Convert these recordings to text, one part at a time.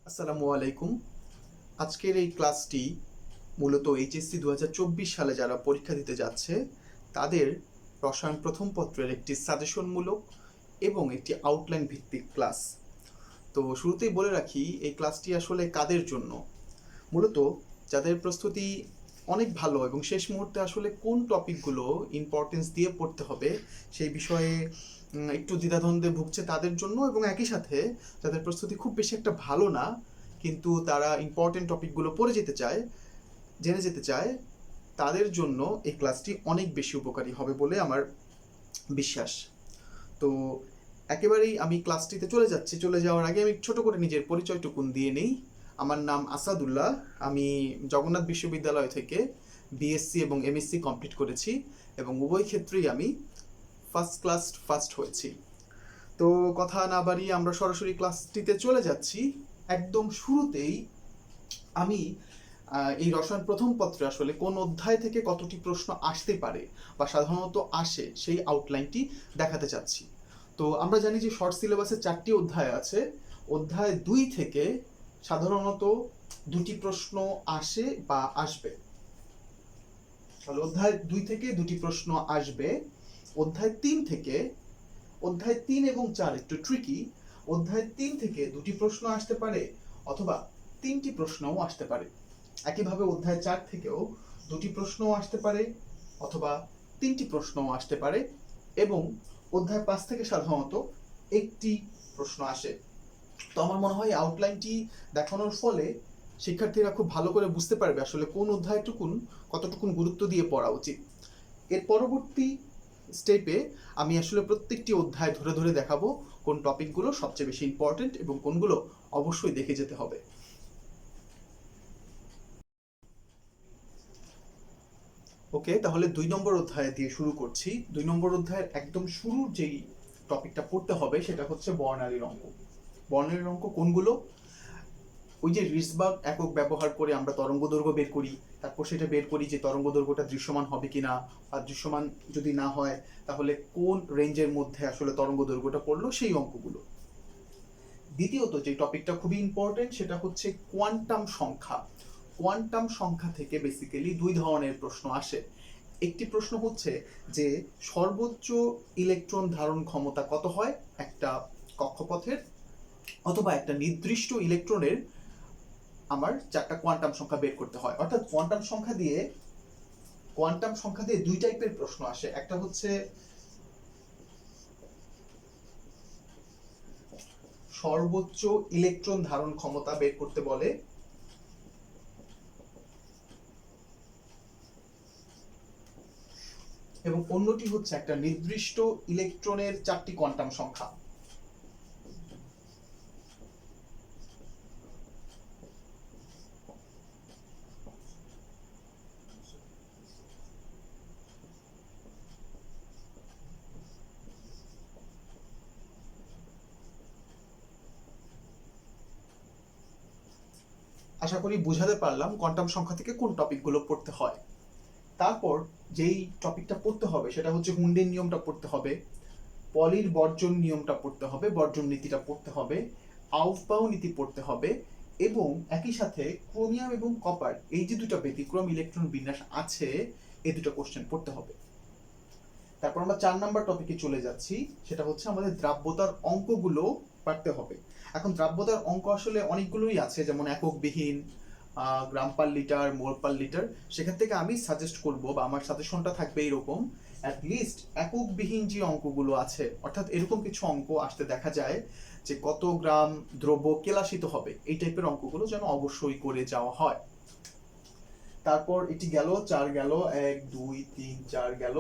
আসসালামু আলাইকুম। আজকের এই ক্লাসটি মূলত এইচএসসি 2024 সালে যারা পরীক্ষা দিতে যাচ্ছে তাদের রসায়ন প্রথম পত্রের একটি সাজেশনমূলক এবং একটি আউটলাইন ভিত্তিক ক্লাস। তো শুরুতেই বলে রাখি এই ক্লাসটি আসলে কাদের জন্য। মূলত যাদের প্রস্তুতি অনেক ভালো এবং শেষ মুহূর্তে আসলে কোন টপিকগুলো ইম্পর্টেন্স দিয়ে পড়তে হবে সেই বিষয়ে একটু দ্বিধাদ্বন্দ্বে ভুগছে তাদের জন্য, এবং একই সাথে যাদের প্রস্তুতি খুব বেশি একটা ভালো না কিন্তু তারা ইম্পর্টেন্ট টপিকগুলো পড়ে যেতে চায়, জেনে যেতে চায়, তাদের জন্য এই ক্লাসটি অনেক বেশি উপকারী হবে বলে আমার বিশ্বাস। তো একেবারেই আমি ক্লাসটিতে চলে যাওয়ার আগে আমি ছোট করে নিজের পরিচয়টুকুন দিয়ে নেই। আমার নাম আসাদুল্লাহ। আমি জগন্নাথ বিশ্ববিদ্যালয় থেকে বিএসসি এবং এমএসসি কমপ্লিট করেছি এবং উভয় ক্ষেত্রেই আমি ফার্স্ট হয়েছি। তো কথা না বাড়িয়ে আমরা সরাসরি ক্লাসটিতে চলে যাচ্ছি। একদম শুরুতেই আমি এই রসায়ন প্রথম পত্রে আসলে কোন অধ্যায় থেকে কতটি প্রশ্ন আসতে পারে বা সাধারণত আসে সেই আউটলাইনটি দেখাতে চাচ্ছি। তো আমরা জানি যে শর্ট সিলেবাসে 4টি অধ্যায় আছে। অধ্যায় 2 থেকে সাধারণত 2টি প্রশ্ন আসে বা আসবে। তাহলে অধ্যায় 2 থেকে 2টি প্রশ্ন আসবে। অধ্যায় 3 এবং 4 একটু ট্রিকি। অধ্যায় 3 থেকে 2টি প্রশ্ন আসতে পারে অথবা 3টি প্রশ্নও আসতে পারে। একইভাবে অধ্যায় 4 থেকেও 2টি প্রশ্নও আসতে পারে অথবা 3টি প্রশ্নও আসতে পারে, এবং অধ্যায় 5 থেকে সাধারণত একটি প্রশ্ন আসে। তো আমার মনে হয় আউটলাইনটি দেখানোর ফলে শিক্ষার্থীরা খুব ভালো করে বুঝতে পারবে আসলে কোন অধ্যায়টুকুন কতটুকুন গুরুত্ব দিয়ে পড়া উচিত। এর পরবর্তী স্টেপে আমি আসলে প্রত্যেকটি অধ্যায় ধরে ধরে দেখাবো কোন টপিকগুলো সবচেয়ে বেশি ইম্পর্টেন্ট এবং কোনগুলো অবশ্যই দেখে যেতে হবে। ওকে, তাহলে 2 নম্বর অধ্যায় দিয়ে শুরু করছি। 2 নম্বর অধ্যায়ের একদম শুরুর যেই টপিকটা পড়তে হবে সেটা হচ্ছে বর্ণালীর অঙ্ক। বর্ণালীর অঙ্ক কোনগুলো? ওই যে রিসবার্গ একক ব্যবহার করে আমরা তরঙ্গদৈর্ঘ্য বের করি, তারপর সেটা বের করি যে তরঙ্গদৈর্ঘ্যটা দৃশ্যমান হবে কিনা, আর দৃশ্যমান যদি না হয় তাহলে কোন রেঞ্জের মধ্যে আসলে তরঙ্গদৈর্ঘ্যটা পড়লো, সেই অঙ্কগুলো। দ্বিতীয়ত যে টপিকটা খুবই ইম্পর্টেন্ট সেটা হচ্ছে কোয়ান্টাম সংখ্যা। কোয়ান্টাম সংখ্যা থেকে বেসিক্যালি 2 ধরনের প্রশ্ন আসে। একটি প্রশ্ন হচ্ছে যে সর্বোচ্চ ইলেকট্রন ধারণ ক্ষমতা কত হয় একটা কক্ষপথের, অথবা একটা নির্দিষ্ট ইলেকট্রনের আমার 4টা কোয়ান্টাম সংখ্যা বের করতে হয়। অর্থাৎ কোয়ান্টাম সংখ্যা দিয়ে 2 টাইপের প্রশ্ন আসে। একটা হচ্ছে সর্বোচ্চ ইলেকট্রন ধারণ ক্ষমতা বের করতে বলে, এবং অন্যটি হচ্ছে একটা নির্দিষ্ট ইলেকট্রনের 4টি কোয়ান্টাম সংখ্যা। আশা করি বুঝাতে পারলাম কোয়ান্টাম সংখ্যা থেকে কোন টপিকগুলো পড়তে হয়। তারপর যেই টপিকটা পড়তে হবে সেটা হচ্ছে হুন্ডের নিয়মটা পড়তে হবে, পলির বর্জন নিয়মটা পড়তে হবে, বর্জন নীতিটা পড়তে হবে, আউফবাউ নীতি পড়তে হবে, এবং একই সাথে ক্রোমিয়াম এবং কপার এই যে দুটো ব্যতিক্রম ইলেকট্রন বিন্যাস আছে এই দুটো কোশ্চেন পড়তে হবে। তারপর আমরা 4 নাম্বার টপিকে চলে যাচ্ছি, সেটা হচ্ছে আমাদের দ্রাব্যতার অঙ্কগুলো পারতে হবে। এখন দ্রাব্যতার অঙ্ক আসলে অনেকগুলোই আছে, যেমন এককবিহীন, গ্রাম পার লিটার, মোল পার লিটার। সেখান থেকে আমি সাজেস্ট করব বা আমার সাজেশনটা থাকবে এরকম, অ্যাটলিস্ট এককবিহীন যে অঙ্কগুলো আছে, অর্থাৎ এরকম কিছু অঙ্ক আসতে দেখা যায় যে কত গ্রাম দ্রব্য কেলাসিত হবে, এই টাইপের অঙ্কগুলো যেন অবশ্যই করে যাওয়া হয়। তারপর এটি গেল 4 গেল, 1 2 3 4 গেল।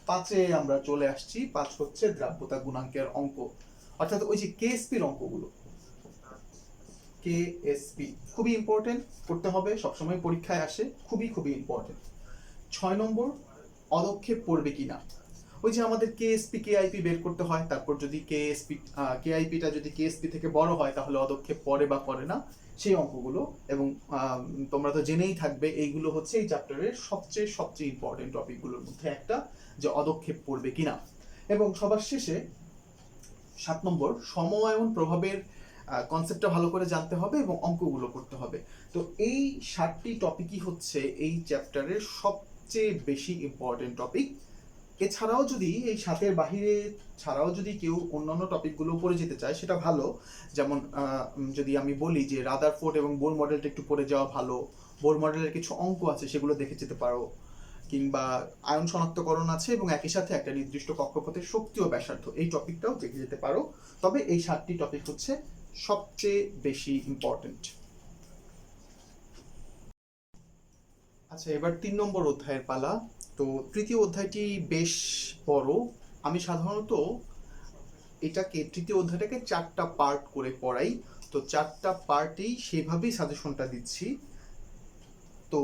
5-এ আমরা চলে আসছি। 5 হচ্ছে দ্রাব্যতা গুণাঙ্কের অঙ্ক, অর্থাৎ ওই যে কেএসপির অঙ্কগুলো। কেএসপি খুবই ইম্পর্টেন্ট, করতে হবে, সবসময় পরীক্ষায় আসে, খুবই খুবই ইম্পর্টেন্ট। 6 নম্বর অদক্ষেপ পড়বে কিনা। ওই যে আমাদের কেএসপি কেআইপি বের করতে হয়, তারপর যদি কেআইপিটা যদি কেএসপি থেকে বড় হয় তাহলে অদক্ষেপ পড়ে বা পড়ে না, সেই অঙ্কগুলো। এবং তোমরা তো জেনেই থাকবে এইগুলো হচ্ছে এই চ্যাপ্টারের সবচেয়ে ইম্পর্টেন্ট টপিকগুলোর মধ্যে একটা, যে অদক্ষেপ পড়বে কিনা। এবং সবার শেষে 7 নম্বর সমআয়ন প্রভাবের কনসেপ্টটা ভালো করে জানতে হবে এবং অঙ্কগুলো করতে হবে। তো এই 7টি টপিকই হচ্ছে এই চ্যাপ্টারের সবচেয়ে বেশি ইম্পর্টেন্ট টপিক। এছাড়াও যদি এই 7-এর বাহিরে ছাড়াও যদি কেউ অন্যান্য টপিকগুলো পড়ে যেতে চায় সেটা ভালো। যেমন যদি আমি বলি যে রাদারফোর্ড এবং বোর মডেলটা একটু পড়ে যাওয়া ভালো, বোর মডেলের কিছু অঙ্ক আছে সেগুলো দেখে যেতে পারো, কিংবা আয়ন শনাক্তকরণ আছে এবং একই সাথে একটা নির্দিষ্ট কক্ষপথের শক্তি ও ব্যাসার্ধ, এই টপিকটাও দেখে যেতে পারো। তবে এই 7টি টপিক হচ্ছে সবচেয়ে বেশি ইম্পর্টেন্ট। আচ্ছা, এবার 3 নম্বর অধ্যায়ের পালা। তো তৃতীয় অধ্যায়টি বেশ বড়। আমি সাধারণত তৃতীয় অধ্যায়টাকে 4টা পার্ট করে পড়াই। তো 4টা পার্টেই সেভাবেই সাজেশনটা দিচ্ছি। তো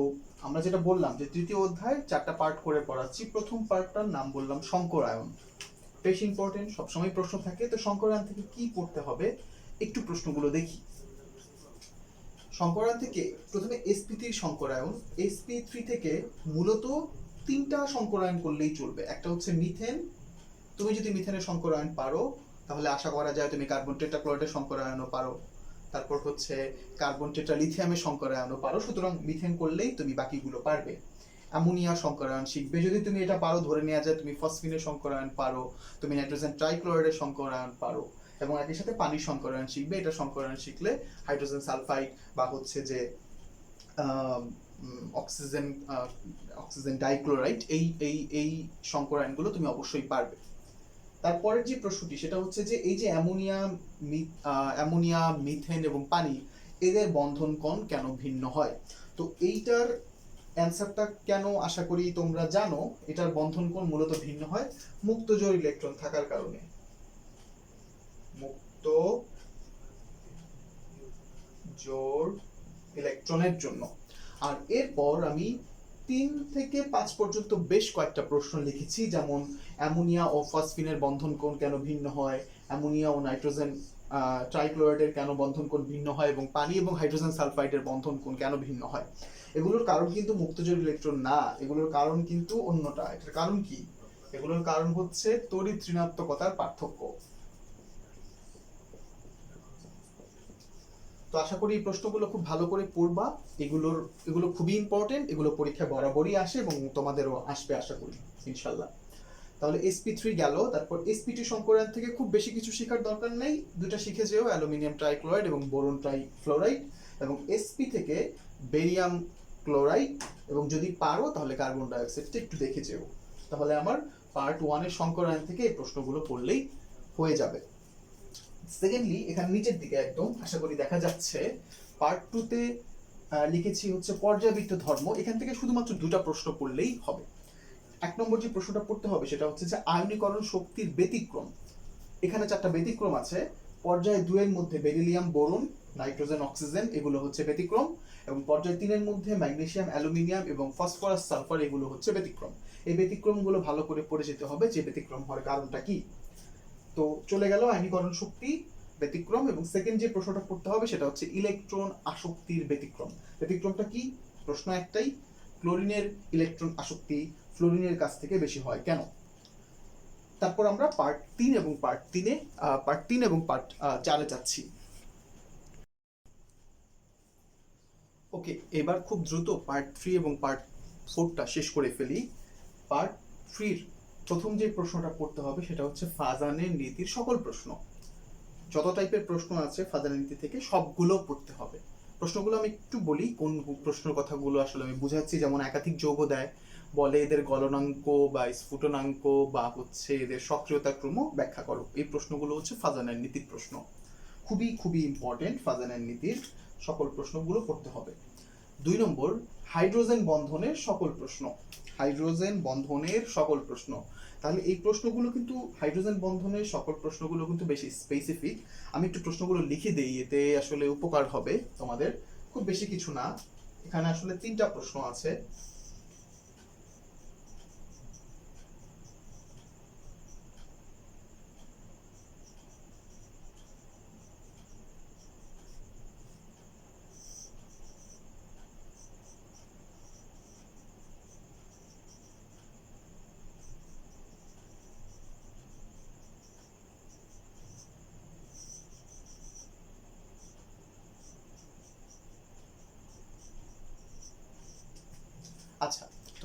আমরা যেটা বললাম যে তৃতীয় অধ্যায় 4টা পার্ট করে পড়াচ্ছি। প্রথম পার্টটার নাম বললাম শঙ্করায়ন। বেশ ইম্পর্টেন্ট, সবসময় প্রশ্ন থাকে। তো শঙ্করায়ন থেকে কি পড়তে হবে একটু প্রশ্নগুলো দেখি। শঙ্করায়ন থেকে প্রথমে sp3 শঙ্করায়ন। sp3 থেকে মূলত 3টা শঙ্করায়ন করলেই চলবে। একটা হচ্ছে মিথেন। তুমি যদি মিথেনের শঙ্করায়ন পারো তাহলে আশা করা যায় তুমি কার্বন টেট্রাক্লোরাইডের শঙ্করায়নও পারো। তারপর হচ্ছে কার্বন টেট্রালিথিয়ামের শঙ্করায়নও পারো। সুতরাং মিথেন করলেই তুমি বাকিগুলো পারবে। অ্যামোনিয়া শঙ্করায়ন শিখবে যদি তুমি এটা পারো। ধরে নেওয়া যায় তুমি ফসফিনের শঙ্করায়ন পারো, তুমি নাইট্রোজেন ট্রাইক্লোরাইডের শঙ্করায়ন পারো, এবং একই সাথে পানির শঙ্করায়ন শিখবে। এটা শঙ্করায়ন শিখলে হাইড্রোজেন সালফাইড বা হচ্ছে যে অক্সিজেন অক্সিজেন ডাইক্লোরাইড, এই এই এই শঙ্করায়নগুলো তুমি অবশ্যই পারবে। তারপরের যে প্রশ্নটি সেটা হচ্ছে যে এই যে অ্যামোনিয়া, মিথেন এবং পানি, এদের বন্ধন কোণ কেন ভিন্ন হয়? তো এইটার অ্যান্সারটা কেন আশা করি তোমরা জানো। এটার বন্ধন কোণ মূলত ভিন্ন হয় মুক্ত জোড় ইলেকট্রন থাকার কারণে। মুক্ত জোড় ইলেকট্রনের জন্য। আর এরপর আমি 3 থেকে 5 পর্যন্ত বেশ কয়েকটা প্রশ্ন লিখেছি, যেমন অ্যামোনিয়া ও ফসফিনের বন্ধন কোণ কেন ভিন্ন হয়, অ্যামোনিয়া ও নাইট্রোজেন ট্রাইক্লোরাইডের কেন বন্ধন কোণ ভিন্ন হয়, এবং পানি এবং হাইড্রোজেন সালফাইডের বন্ধন কোণ কেন ভিন্ন হয়। এগুলোর কারণ কিন্তু মুক্তজোড় ইলেকট্রন না, এগুলোর কারণ কিন্তু অন্যটা। এটার কারণ কি? এগুলোর কারণ হচ্ছে তড়িৎ ঋণাত্মকতার পার্থক্য। তো আশা করি এই প্রশ্নগুলো খুব ভালো করে পড়বা। এগুলো খুবই ইম্পর্টেন্ট, এগুলো পরীক্ষা বরাবরই আসে এবং তোমাদেরও আসবে আশা করি ইনশাল্লাহ। তাহলে sp3 গেল। তারপর sp2 শঙ্করায়ন থেকে খুব বেশি কিছু শেখার দরকার নেই, দুটো শিখে যেও, অ্যালুমিনিয়াম ট্রাইক্লোরাইড এবং বোরন ট্রাইফ্লোরাইড। এবং sp থেকে বেরিয়াম ক্লোরাইড, এবং যদি পারো তাহলে কার্বন ডাইঅক্সাইডটা একটু দেখে যেও। তাহলে আমার পার্ট 1-এর শঙ্করায়ন থেকে এই প্রশ্নগুলো পড়লেই হয়ে যাবে। সেকেন্ডলি এখানে নিচের দিকে একদম আশা করি দেখা যাচ্ছে পার্ট 2-তে লিখেছি হচ্ছে পর্যায়বৃত্ত ধর্ম। এখান থেকে শুধুমাত্র 2টা প্রশ্ন পড়লেই হবে। 1 নম্বর যে প্রশ্নটা পড়তে হবে সেটা হচ্ছে যে আয়নীকরণ শক্তির ব্যতিক্রম। এখানে 4টা ব্যতিক্রম আছে। পর্যায় 2-এর মধ্যে বেরিলিয়াম, বোরন, নাইট্রোজেন, অক্সিজেন এগুলো হচ্ছে ব্যতিক্রম, এবং পর্যায় 3-এর মধ্যে ম্যাগনেসিয়াম, অ্যালুমিনিয়াম এবং ফসফরাস, সালফার এগুলো হচ্ছে ব্যতিক্রম। এই ব্যতিক্রমগুলো ভালো করে পড়ে যেতে হবে যে ব্যতিক্রম হওয়ার কারণটা কি। তো চলে গেল আয়নীকরণ শক্তি, ব্যতিক্রম। এবং সেকেন্ড যে প্রশ্নটা পড়তে হবে সেটা হচ্ছে ইলেকট্রন আসক্তির ব্যতিক্রম। ব্যতিক্রমটা কি? প্রশ্ন একটাই, ক্লোরিনের ইলেকট্রন আসক্তি ফ্লোরিনের কাছ থেকে বেশি হয় কেন? তারপর আমরা পার্ট 3 এবং পার্ট 4-এ যাচ্ছি। ওকে, এবার খুব দ্রুত পার্ট 3 এবং পার্ট 4টা শেষ করে ফেলি। পার্ট 3-র প্রথম যে প্রশ্নটা পড়তে হবে সেটা হচ্ছে ফাজানের নীতির সকল প্রশ্ন। যত টাইপের প্রশ্ন আছে ফাজানের নীতি থেকে সবগুলো পড়তে হবে। প্রশ্নগুলো আমি একটু বলি কোন প্রশ্নের কথাগুলো আসলে আমি বুঝাচ্ছি। যেমন একাধিক যৌগ দেয়, বলে এদের গলনাঙ্ক বা স্ফুটনাঙ্ক বা হচ্ছে এদের সক্রিয়তা ক্রম ব্যাখ্যা করো। এই প্রশ্নগুলো হচ্ছে ফাজানের নীতির প্রশ্ন। খুবই খুবই ইম্পর্টেন্ট, ফাজানের নীতির সকল প্রশ্নগুলো পড়তে হবে। 2 নম্বর, হাইড্রোজেন বন্ধনের সকল প্রশ্ন। হাইড্রোজেন বন্ধনের সকল প্রশ্ন। তাহলে এই প্রশ্নগুলো কিন্তু হাইড্রোজেন বন্ধনের সকল প্রশ্নগুলো কিন্তু বেশি স্পেসিফিক। আমি একটু প্রশ্নগুলো লিখে দেই, এতে আসলে উপকার হবে তোমাদের। খুব বেশি কিছু না, এখানে আসলে 3টা প্রশ্ন আছে।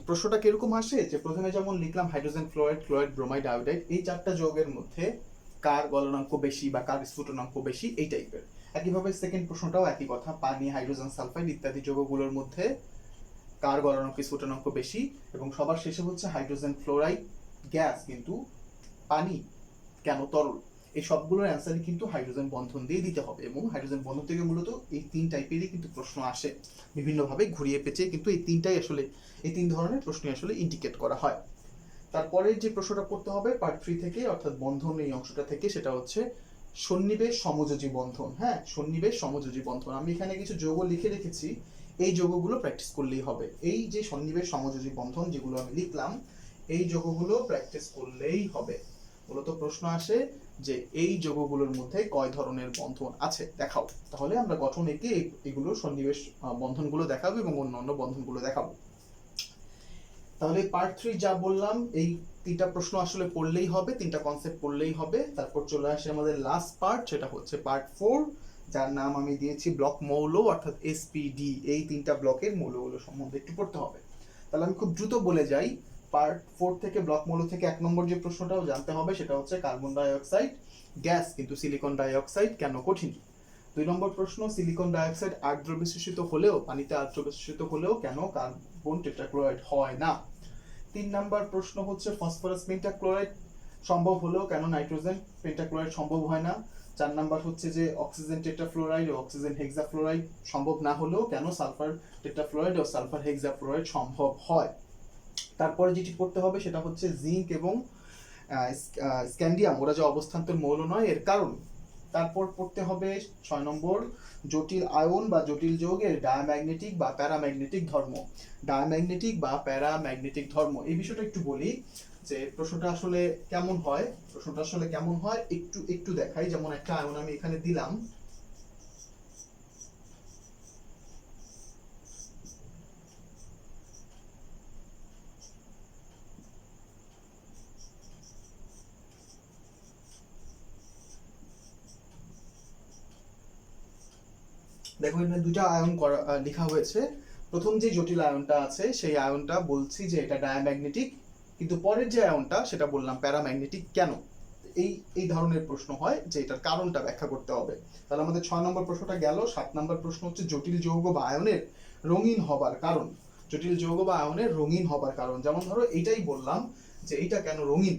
প্রশ্নটা কিরকম আসে যে প্রথমে যেমন লিখলাম hydrogen fluoride, chloride, bromide, iodide, এই চারটা যৌগের মধ্যে কার গলনাঙ্ক বেশি বা কার স্ফুটনাঙ্ক বেশি, এই টাইপের। একইভাবে সেকেন্ড প্রশ্নটাও একই কথা, পানি, হাইড্রোজেন সালফাইড ইত্যাদি যৌগগুলোর মধ্যে কার গলনাঙ্ক স্ফুটনাঙ্ক বেশি, এবং সবার শেষে হচ্ছে হাইড্রোজেন ফ্লোরাইড গ্যাস কিন্তু পানি কেন তরল, এই সবগুলোর অ্যান্সারই কিন্তু হাইড্রোজেন বন্ধন দিয়ে দিতে হবে। এবং হাইড্রোজেন বন্ধন থেকে মূলত এই তিন টাইপেরই কিন্তু প্রশ্ন আসে, বিভিন্নভাবে ঘুরিয়ে পেঁচিয়ে কিন্তু এই তিন ধরনের প্রশ্নই আসলে ইন্ডিকেট করা হয়। তারপরে যে প্রশ্নটা করতে হবে পার্ট 3 থেকে, অর্থাৎ বন্ধন এই অংশটা থেকে, সেটা হচ্ছে সন্নিবেশ সমযোজী বন্ধন। হ্যাঁ, সন্নিবেশ সমযোজী বন্ধন, আমি এখানে কিছু যৌগ লিখে রেখেছি, এই যৌগগুলো প্র্যাকটিস করলেই হবে। এই যে সন্নিবেশ সমযোজী বন্ধন যেগুলো আমি লিখলাম, এই যৌগগুলো প্র্যাকটিস করলেই হবে। মূলত প্রশ্ন আসে যে এই যৌগগুলোর মধ্যে কয় ধরনের বন্ধন আছে দেখাও, তাহলে আমরা গঠন এঁকে এগুলো সন্নিবেশ বন্ধনগুলো দেখাবো এবং অন্যান্য বন্ধনগুলো দেখাবো। তাহলে পার্ট 3 যা বললাম, এই তিনটা প্রশ্ন আসলে পড়লেই হবে, তিনটা কনসেপ্ট পড়লেই হবে। তারপর চলে আসে আমাদের লাস্ট পার্ট, সেটা হচ্ছে পার্ট 4, যার নাম আমি দিয়েছি ব্লক মৌল, অর্থাৎ এসপিডি। এই তিনটা ব্লকের মৌলগুলো সম্বন্ধে একটু পড়তে হবে। তাহলে আমি খুব দ্রুত বলে যাই। পার্ট 4 থেকে ব্লক মৌল থেকে 1 নম্বর যে প্রশ্নটাও জানতে হবে সেটা হচ্ছে কার্বন ডাই অক্সাইড গ্যাস কিন্তু সিলিকন ডাই অক্সাইড কেন কঠিন। 2 নম্বর প্রশ্ন, সিলিকন ডাই অক্সাইড আর্দ্র বিশেষিত হলেও, পানিতে আর্দ্র বিশেষিত হলেও কেন কার্বন টেট্রাক্লোরাইড হয় না। 3 নম্বর প্রশ্ন হচ্ছে ফসফরাস পেন্টাক্লোরাইড সম্ভব হলেও কেন নাইট্রোজেন পেন্টাক্লোরাইড সম্ভব হয় না। 4 নম্বর হচ্ছে যে অক্সিজেন টেট্রাফ্লোরাইড ও অক্সিজেন হেক্সাফ্লোরাইড সম্ভব না হলেও কেন সালফার টেট্রাফ্লোরাইড ও সালফার হেক্সাফ্লোরাইড সম্ভব হয়। তারপরে যেটি পড়তে হবে সেটা হচ্ছে জিঙ্ক এবং স্ক্যান্ডিয়াম, ওরা যে অবস্থান্তর মৌল নয় এর কারণ। তারপর পড়তে হবে 6 নম্বর, জটিল আয়ন বা জটিল যৌগের ডায়াম্যাগনেটিক বা প্যারাম্যাগনেটিক ধর্ম। ডায়াম্যাগনেটিক বা প্যারাম্যাগনেটিক ধর্ম, এই বিষয়টা একটু বলি যে প্রশ্নটা আসলে কেমন হয়, একটু দেখাই। যেমন একটা আয়ন আমি এখানে দিলাম, দেখো এখানে দুইটা আয়ন লেখা হয়েছে। প্রথম যে জটিল আয়নটা আছে সেই আয়নটা বলছি যে এটা ডায়াম্যাগনেটিক, কিন্তু পরের যে আয়নটা সেটা বললাম প্যারাম্যাগনেটিক। কেন এই ধরনের প্রশ্ন হয় যে এটার কারণটা ব্যাখ্যা করতে হবে। তাহলে আমাদের 6 নম্বর প্রশ্নটা গেল। 7 নম্বর প্রশ্ন হচ্ছে জটিল যৌগ বা আয়নের রঙিন হবার কারণ। জটিল যৌগ বা আয়নের রঙিন হবার কারণ, যেমন ধরো এইটাই বললাম যে এইটা কেন রঙিন,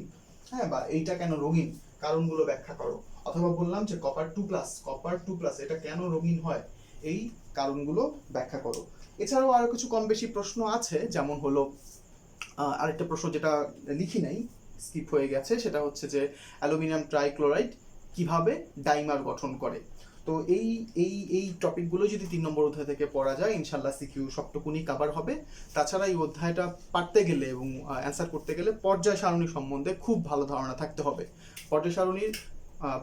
হ্যাঁ, বা এইটা কেন রঙিন, কারণগুলো ব্যাখ্যা করো। অথবা বললাম যে কপার 2+ এটা কেন রঙিন হয়, এই কারণগুলো ব্যাখ্যা করো। এছাড়াও আরো কিছু কম বেশি প্রশ্ন আছে, যেমন হলো আরেকটা প্রশ্ন যেটা লিখি নাই, স্কিপ হয়ে গেছে, সেটা হচ্ছে যে অ্যালুমিনিয়াম ট্রাইক্লোরাইড কিভাবে ডাইমার গঠন করে। তো এই টপিকগুলো যদি 3 নম্বর অধ্যায় থেকে পড়া যায়, ইনশাল্লাহ সিকিউ সবটুকুনি কভার হবে। তাছাড়া এই অধ্যায়টা পারতে গেলে এবং অ্যান্সার করতে গেলে পর্যায় সারণী সম্বন্ধে খুব ভালো ধারণা থাকতে হবে। পর্যায় সারণীর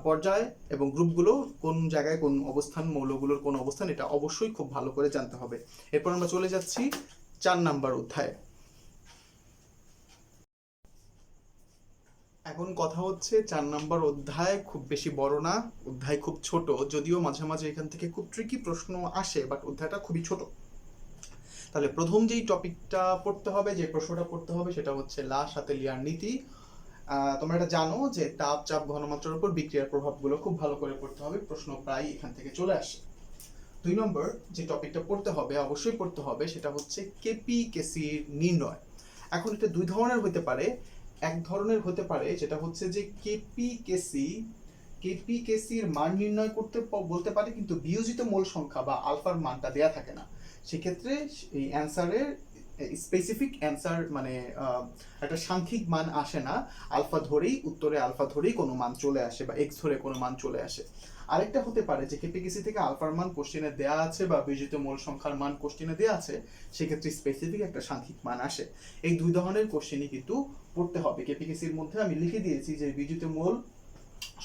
পর্যায় এবং গ্রুপগুলো কোন জায়গায় কোন অবস্থান, মৌলগুলোর কোন অবস্থান, এটা অবশ্যই খুব ভালো করে জানতে হবে। এরপর আমরা চলে যাচ্ছি 4 নম্বর অধ্যায়ে। এখন কথা হচ্ছে 4 নম্বর অধ্যায় খুব বেশি বড় না, অধ্যায় খুব ছোট, যদিও মাঝে মাঝে এখান থেকে খুব ট্রিকি প্রশ্ন আসে, বাট অধ্যায়টা খুবই ছোট। তাহলে প্রথম যেই টপিকটা পড়তে হবে, যে প্রশ্নটা পড়তে হবে, সেটা হচ্ছে লা শাতেলিয়ার নীতি। তোমরা এটা জানো যে তাপ, চাপ, ঘনমাত্রার উপর বিক্রিয়ার প্রভাবগুলো খুব ভালো করে পড়তে হবে, প্রশ্ন প্রায় এখান থেকে চলে আসে। 2 নম্বর যে টপিকটা পড়তে হবে, অবশ্যই পড়তে হবে, সেটা হচ্ছে কেপি কেসির নির্ণয়। এখন এটা 2 ধরনের হতে পারে। এক ধরনের হতে পারে যেটা হচ্ছে যে কেপি কেসির মান নির্ণয় করতে বলতে পারে, কিন্তু বিয়োজিত মোল সংখ্যা বা আলফার মানটা দেয়া থাকে না। সেক্ষেত্রে এই অ্যান্সারের স্পেসিফিক অ্যান্সার মানে একটা সাংখ্যিক মান আসে না, আলফা ধরেই উত্তরে আলফা ধরেই কোনো মান চলে আসে বা এক্স ধরে কোনো মান চলে আসে। আরেকটা হতে পারে যে কেপিকেসি থেকে আলফার মান কোশ্চেনে দেয়া আছে বা বিয়োজিত মোল সংখ্যার মান কোশ্চেনে দেয়া আছে, সেক্ষেত্রে স্পেসিফিক একটা সাংখ্যিক মান আসে। এই 2 ধরনের কোশ্চেনই কিন্তু পড়তে হবে। কেপিকেসির মধ্যে আমি লিখে দিয়েছি যে বিয়োজিত মোল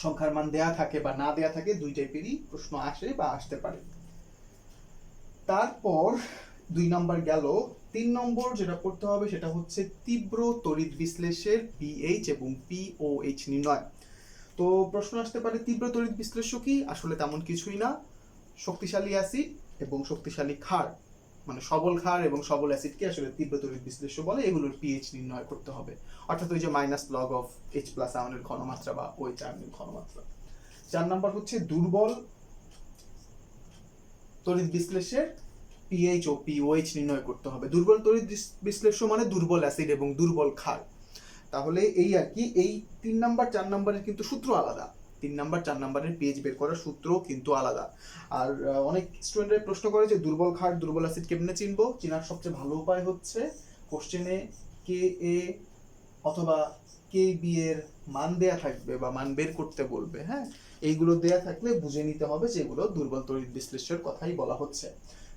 সংখ্যার মান দেয়া থাকে বা না দেয়া থাকে, 2 টাইপেরই প্রশ্ন আসে বা আসতে পারে। তারপর 2 নম্বর গেল। 3 নম্বর যেটা পড়তে হবে সেটা হচ্ছে তীব্র তড়িৎ বিশ্লেষের পিএইচ এবং পিওএইচ নির্ণয়। তো প্রশ্ন আসতে পারে তীব্র তড়িৎ বিশ্লেষ্য কি? আসলে তেমন কিছুই না, শক্তিশালী অ্যাসিড এবং শক্তিশালী ক্ষার, মানে সবল ক্ষার এবং সবল অ্যাসিডকে আসলে তীব্র তড়িৎ বিশ্লেষ্য বলে, এগুলোর পিএইচ নির্ণয় করতে হবে, অর্থাৎ ওই যে minus log of H plus আয়নের ঘনমাত্রা বা ওই আয়নের ঘনমাত্রা। 4 নাম্বার হচ্ছে দুর্বল তড়িৎ বিশ্লেষ্যের পিএইচ ও পিওএইচ নির্ণয় করতে হবে। দুর্বল তড়িৎ বিশ্লেষ্য মানে দুর্বল অ্যাসিড এবং দুর্বল ক্ষার। তাহলে এই আর কি, এই 3 নাম্বার 4 নাম্বারের কিন্তু সূত্র আলাদা, 3 নাম্বার 4 নাম্বারের পিএইচ বের করার সূত্র কিন্তু আলাদা। আর অনেক স্টুডেন্টরা প্রশ্ন করে যে দুর্বল ক্ষার দুর্বল অ্যাসিড কেমনে চিনবো? চেনার সবচেয়ে ভালো উপায় হচ্ছে কোশ্চেনে কে এ অথবা কে বি এর মান দেয়া থাকবে বা মান বের করতে বলবে, হ্যাঁ, এইগুলো দেয়া থাকলে বুঝে নিতে হবে যে এগুলো দুর্বল তড়িৎ বিশ্লেষ্যের কথাই বলা হচ্ছে।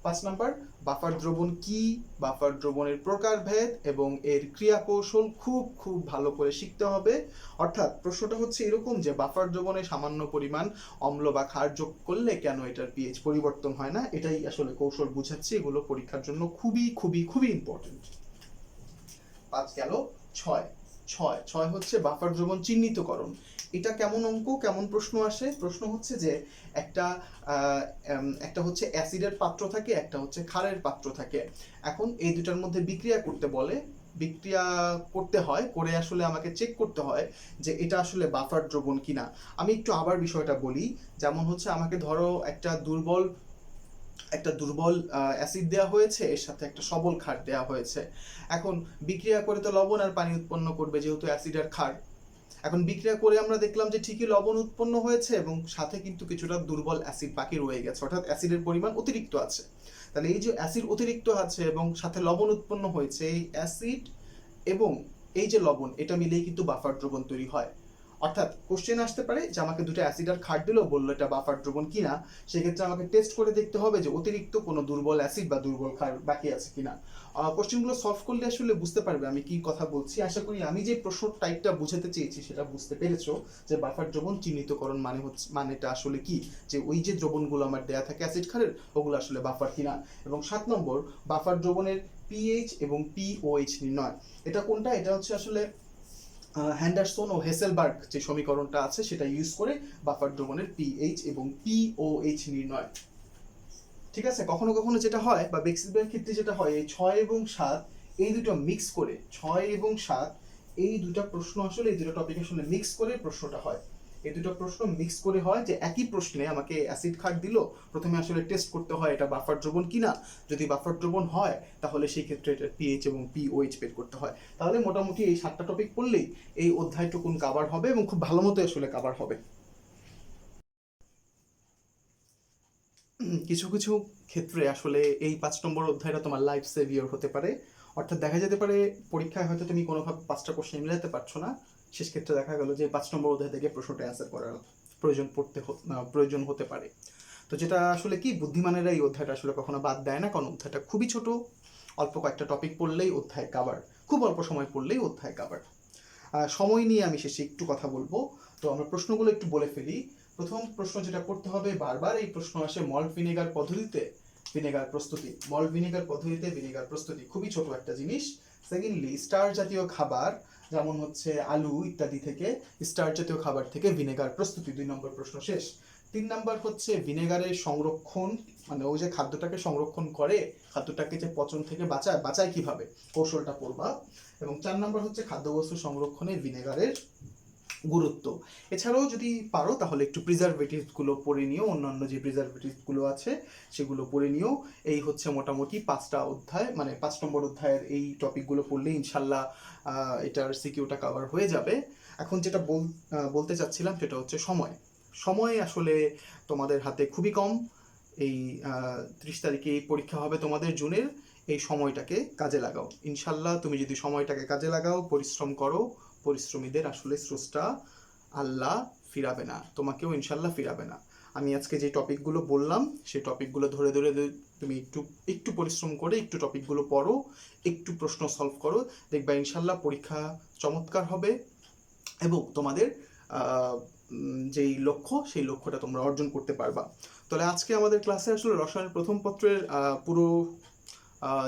5 নাম্বার, বাফার দ্রবণ কি, বাফার দ্রবণের প্রকারভেদ এবং এর ক্রিয়া কৌশল খুব খুব ভালো করে শিখতে হবে। অর্থাৎ প্রশ্নটা হচ্ছে এরকম যে বাফার দ্রবণে সামান্য পরিমাণ অম্ল বা ক্ষার যোগ করলে কেন এটার পিএইচ পরিবর্তন হয় না, এটাই আসলে কৌশল বুঝাচ্ছি। এগুলো পরীক্ষার জন্য খুবই খুবই খুবই ইম্পর্টেন্ট। 5 গেল। 6 হচ্ছে বাফার দ্রবণ চিহ্নিতকরণ। এটা কেমন অঙ্ক, কেমন প্রশ্ন আসে? প্রশ্ন হচ্ছে যে একটা হচ্ছে অ্যাসিডের পাত্র থাকে, একটা হচ্ছে ক্ষারের পাত্র থাকে। এখন এই দুটার মধ্যে বিক্রিয়া করতে বলে, বিক্রিয়া করতে হয়, করে আসলে আমাকে চেক করতে হয় যে এটা আসলে বাফার দ্রবণ কিনা। আমি একটু আবার বিষয়টা বলি, যেমন হচ্ছে আমাকে ধরো একটা দুর্বল অ্যাসিড দেওয়া হয়েছে, এর সাথে একটা সবল ক্ষার দেওয়া হয়েছে। এখন বিক্রিয়া করে তো লবণ আর পানি উৎপন্ন করবে, যেহেতু অ্যাসিড আর ক্ষার। এখন বিক্রিয়া করে আমরা দেখলাম যে ঠিকই লবণ উৎপন্ন হয়েছে এবং সাথে কিন্তু কিছুটা দুর্বল অ্যাসিড বাকি রয়ে গেছে, অর্থাৎ অ্যাসিডের পরিমাণ অতিরিক্ত আছে। তাহলে এই যে অ্যাসিড অতিরিক্ত আছে এবং সাথে লবণ উৎপন্ন হয়েছে, এই অ্যাসিড এবং এই যে লবণ, এটা মিলেই কিন্তু বাফার দ্রবণ তৈরি হয়। অর্থাৎ কোশ্চেন আসতে পারে যে আমাকে দুটো অ্যাসিড আর ক্ষার দিল, বললো এটা বাফার দ্রবণ কিনা। সেক্ষেত্রে আমাকে টেস্ট করে দেখতে হবে যে অতিরিক্ত কোনো দুর্বল অ্যাসিড বা দুর্বল ক্ষার বাকি আছে কিনা। কোশ্চেনগুলো সলভ করলে আসলে বুঝতে পারবে আমি কি কথা বলছি। আশা করি আমি যে প্রশ্ন টাইপটা বুঝাতে চেয়েছি সেটা বুঝতে পেরেছো, যে বাফার দ্রবণ চিহ্নিতকরণ মানেটা আসলে কি, যে ওই যে দ্রবণগুলো আমার দেয়া থাকে অ্যাসিড ক্ষারের, ওগুলো আসলে বাফার কিনা। এবং 7 নম্বর, বাফার দ্রবণের পিএইচ এবং পিওএইচ নির্ণয়। এটা কোনটা? এটা হচ্ছে আসলে হ্যান্ডারসন ও হেসেলবার্গ যে সমীকরণটা আছে সেটা ইউজ করে বাফার দ্রবণের পিএইচ এবং পিওএইচ নির্ণয়। ঠিক আছে? কখনো কখনো যেটা হয় বা বেক্সিসের ক্ষেত্রে যেটা হয়, এই 6 এবং 7 এই দুটো মিক্স করে, 6 এবং 7 এই দুটো প্রশ্ন আসলে, এই দুটো টপিক আসলে মিক্স করে প্রশ্নটা হয়। এই দুটো প্রশ্ন মিক্স করে হয় যে একই প্রশ্নে আমাকে অ্যাসিড ক্ষার দিল, প্রথমে আসলে টেস্ট করতে হয় এটা বাফার দ্রবণ কিনা। যদি বাফার দ্রবণ হয় তাহলে সেই ক্ষেত্রে এটা পিএইচ এবং পিওএইচ বের করতে হয়। তাহলে মোটামুটি এই 7টা টপিক পড়লেই এই অধ্যায়টুকুন কভার হবে এবং খুব ভালো মতো আসলে কভার হবে। কিছু কিছু ক্ষেত্রে আসলে এই 5 নম্বর অধ্যায়টা তোমার লাইফ সেভিয়ার হতে পারে। অর্থাৎ দেখা যেতে পারে পরীক্ষায় হয়তো তুমি কোনোভাবে 5টা কোশ্চেন মিলাতে পারছো না, শেষ ক্ষেত্রে দেখা গেল যে 5 নম্বর অধ্যায় থেকে প্রশ্নটা অ্যান্সার করার প্রয়োজন হতে পারে। তো যেটা আসলে কি, বুদ্ধিমানেরা এই অধ্যায়টা আসলে কখনো বাদ দেয় না, কারণ অধ্যায়টা খুবই ছোট, অল্প কয়েকটা টপিক পড়লেই অধ্যায় কভার, খুব অল্প সময় পড়লেই অধ্যায় কভার। সময় নিয়ে আমি শেষে একটু কথা বলবো, তো আমরা প্রশ্নগুলো একটু বলে ফেলি। প্রথম প্রশ্ন যেটা করতে হবে, বারবার এই প্রশ্ন আসে, মল্ট ভিনেগার পদ্ধতিতে ভিনেগার প্রস্তুতি। মল্ট ভিনেগার পদ্ধতিতে ভিনেগার প্রস্তুতি খুবই ছোট একটা জিনিস। সেকেন্ডলি, স্টার জাতীয় খাবার যেমন হচ্ছে আলু ইত্যাদি থেকে, স্টার জাতীয় খাবার থেকে ভিনেগার প্রস্তুতি, 2 নম্বর প্রশ্ন শেষ। 3 নাম্বার হচ্ছে ভিনেগারের সংরক্ষণ, মানে ওই যে খাদ্যটাকে সংরক্ষণ করে, খাদ্যটাকে যে পচন থেকে বাঁচায় কিভাবে, কৌশলটা পড়বা। এবং 4 নাম্বার হচ্ছে খাদ্যবস্তু সংরক্ষণে ভিনেগারের গুরুত্ব। এছাড়াও যদি পারো তাহলে একটু প্রিজারভেটিভসগুলো পড়ে নিও, অন্যান্য যে প্রিজারভেটিভসগুলো আছে সেগুলো পড়ে নিও। এই হচ্ছে মোটামুটি 5টা অধ্যায়, মানে 5 নম্বর অধ্যায়ের এই টপিকগুলো পড়লে ইনশাল্লাহ এটার সিকিউটা কভার হয়ে যাবে। এখন যেটা বলতে চাচ্ছিলাম সেটা হচ্ছে সময় আসলে তোমাদের হাতে খুবই কম। এই 30 তারিখে এই পরীক্ষা হবে তোমাদের জুনের। এই সময়টাকে কাজে লাগাও ইনশাল্লাহ। তুমি যদি সময়টাকে কাজে লাগাও, পরিশ্রম করো, পরিশ্রমীদের আসলে স্রষ্টা আল্লাহ ফিরাবে না, তোমাকেও ইনশাল্লাহ ফিরাবে না। আমি আজকে যে টপিকগুলো বললাম সেই টপিকগুলো ধরে ধরে তুমি একটু পরিশ্রম করে একটু টপিকগুলো পড়ো, একটু প্রশ্ন সলভ করো, দেখবা ইনশাল্লাহ পরীক্ষা চমৎকার হবে এবং তোমাদের যেই লক্ষ্য সেই লক্ষ্যটা তোমরা অর্জন করতে পারবা। তাহলে আজকে আমাদের ক্লাসে আসলে রসায়নের প্রথম পত্রের পুরো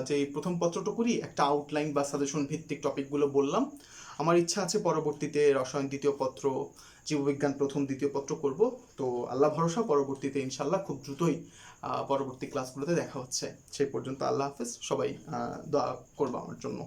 যে প্রথম পত্রটুকুরই একটা আউটলাইন বা সাজেশন ভিত্তিক টপিকগুলো বললাম। আমার ইচ্ছা আছে পরবর্তীতে রসায়ন দ্বিতীয় পত্র, জীববিজ্ঞান প্রথম দ্বিতীয় পত্র করব। তো আল্লাহ ভরসা, পরবর্তীতে ইনশাল্লাহ খুব দ্রুতই পরবর্তী ক্লাসগুলোতে দেখা হচ্ছে। সেই পর্যন্ত আল্লাহ হাফেজ, সবাই দোয়া করবো আমার জন্য।